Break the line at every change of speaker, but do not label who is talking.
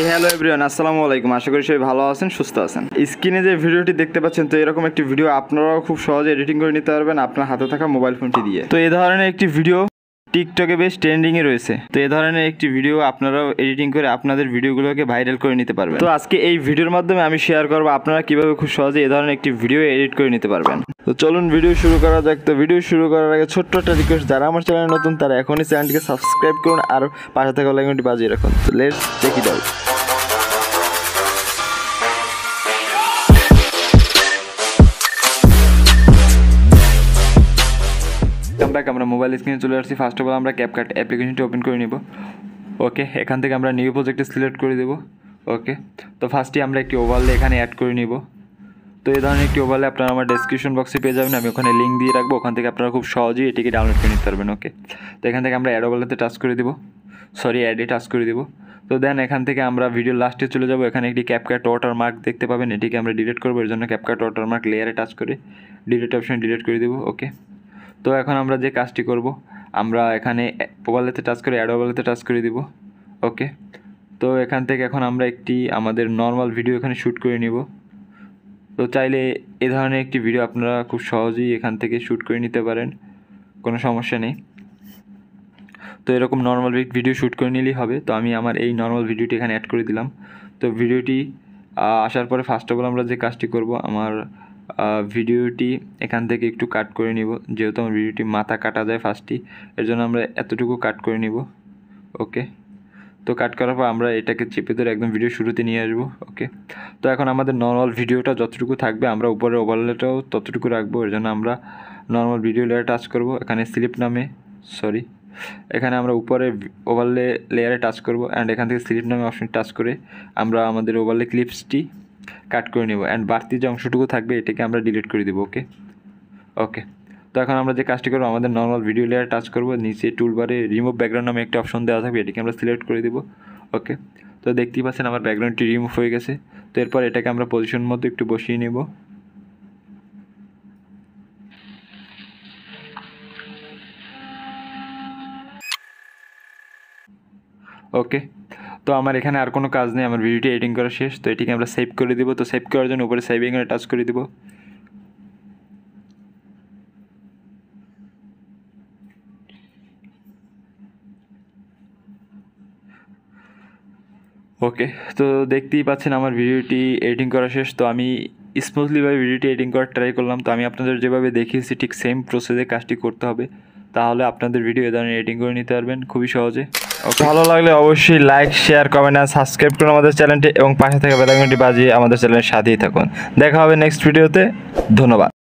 Hello everyone, আসসালামু আলাইকুম। আশা করি সবাই ভালো আছেন, সুস্থ আছেন। স্ক্রিনে যে ভিডিওটি দেখতে পাচ্ছেন, তো এরকম একটি ভিডিও আপনারাও খুব সহজে এডিটিং করে নিতে পারবেন আপনার হাতে থাকা মোবাইল ফোনটি দিয়ে। তো এই ধরনের একটি ভিডিও টিকটকে বেশ ট্রেন্ডিংয়ে রয়েছে। তো এই ধরনের একটি ভিডিও আপনারাও এডিটিং করে আপনাদের ভিডিওগুলোকে ভাইরাল করে নিতে পারবেন। তো আজকে এই ভিডিওর মাধ্যমে আমি শেয়ার করবো আপনারা কিভাবে খুব সহজে এই ধরনের একটি ভিডিও এডিট করে নিতে পারবেন। তো চলুন ভিডিও শুরু করা যাক। তো ভিডিও শুরু করার আগে ছোট্ট একটা রিকোয়েস্ট, যারা আমার চ্যানেলে নতুন তারা এখনই চ্যানেলটিকে সাবস্ক্রাইব করুন আর পাশে থাকা বেল আইকনটি বাজিয়ে রাখুন। তো লেটস চেক ইট আউট। আমরা মোবাইল স্ক্রিনে চলে আসছি। ফার্স্ট অফ অল আমরা ক্যাপকাট অ্যাপ্লিকেশনটি ওপেন করে নিব। ওকে, এখান থেকে আমরা নিউ প্রজেক্টে সিলেক্ট করে দেব। ওকে, তো ফার্স্টে আমরা একটি ওভারলে এখানে অ্যাড করে নিব। তো এই ধরনের একটি ওভারলে আপনারা আমার ডেসক্রিপশন বক্সে পেয়ে যাবেন, আমি ওখানে লিঙ্ক দিয়ে রাখবো, ওখান থেকে আপনারা খুব সহজেই এটিকে ডাউনলোড করে নিতে পারবেন। ওকে, তো এখান থেকে আমরা অ্যাড ওভারলেতে টাচ করে দিব, অ্যাডে টাচ করে দিব। তো দেন এখান থেকে আমরা ভিডিও লাস্টে চলে যাব। এখানে একটি ক্যাপকাট ওয়াটারমার্ক দেখতে পাবেন, এটিকে আমরা ডিলিট করবো। এর জন্য ক্যাপকাট ওয়াটারমার্ক লেয়ারে টাচ করে ডিলিট অপশন ডিলিট করে দেবো। ওকে, তো এখন আমরা যে কাজটি করব, আমরা এখানে ওভারলেতে টাচ করে অ্যাড ওভারলেতে টাচ করে দিব। ওকে, তো এখান থেকে এখন আমরা একটি আমাদের নর্মাল ভিডিও এখানে শ্যুট করে নিব। তো চাইলে এ ধরনের একটি ভিডিও আপনারা খুব সহজেই এখান থেকে শ্যুট করে নিতে পারেন, কোনো সমস্যা নেই। তো এরকম নর্মাল ভিডিও শ্যুট করে নিলেই হবে। তো আমি আমার এই নর্মাল ভিডিওটি এখানে অ্যাড করে দিলাম। তো ভিডিওটি আসার পরে ফার্স্ট অফ অল আমরা যে কাজটি করব, আমার ভিডিওটি এখান থেকে একটু কাট করে নিব, যেহেতু আমার ভিডিওটি মাথা কাটা যায় ফার্স্টই, এর জন্য আমরা এতটুকু কাট করে নিব। ওকে, তো কাট করার পর আমরা এটাকে চেপে ধরে একদম ভিডিও শুরুতে নিয়ে আসবো। ওকে, তো এখন আমাদের নর্মাল ভিডিওটা যতটুকু থাকবে আমরা উপরে ওভারলেটাও ততটুকু রাখবো। এর জন্য আমরা নর্মাল ভিডিও লেয়ারে টাচ করব, এখানে স্লিপ নামে এখানে আমরা উপরে ওভারলে লেয়ারে টাচ করব অ্যান্ড এখান থেকে স্লিপ নামে অপশন টাচ করে আমরা আমাদের ওভারলে ক্লিপসটি কাট করে নেব অ্যান্ড বাড়তি যে অংশটুকু থাকবে এটাকে আমরা ডিলিট করে দেবো। ওকে, তো এখন আমরা যে কাজটি করবো, আমাদের নর্মাল ভিডিও লেয়ার টাচ করবো, নিচে টুলবারে রিমুভ ব্যাকগ্রাউন্ড নামে একটা অপশন দেওয়া থাকবে, এটাকে আমরা সিলেক্ট করে দেবো। ওকে, তো দেখতেই পাচ্ছেন আমার ব্যাকগ্রাউন্ডটি রিমুভ হয়ে গেছে। তো এরপর এটাকে আমরা পজিশন মধ্যে একটু বসিয়ে নেব। ওকে, তো আমার এখানে আর কোনো কাজ নেই, আমার ভিডিওটি এডিটিং করা শেষ। তো এটিকে আমরা সেভ করে দিব। তো সেভ করার জন্য উপরে সেভিং এ টাচ করে দিব। ওকে, তো দেখতেই পাচ্ছেন আমার ভিডিওটি এডিটিং করা শেষ। তো আমি স্মুথলিভাবে ভিডিওটি এডিটিং করার ট্রাই করলাম। তো আমি আপনাদের যেভাবে দেখিয়েছি ঠিক সেম প্রসেসে কাজটি করতে হবে, তাহলে আপনাদের ভিডিও এ ধরনের এডিটিং করে নিতে পারবেন খুবই সহজে। ভালো লাগলে অবশ্যই লাইক, শেয়ার, কমেন্ট আর সাবস্ক্রাইব করুন আমাদের চ্যানেলটি এবং পাশে থাকা বেল আইকনটি বাজিয়ে আমাদের চ্যানেলের সাথেই থাকুন। দেখা হবে নেক্সট ভিডিওতে। ধন্যবাদ।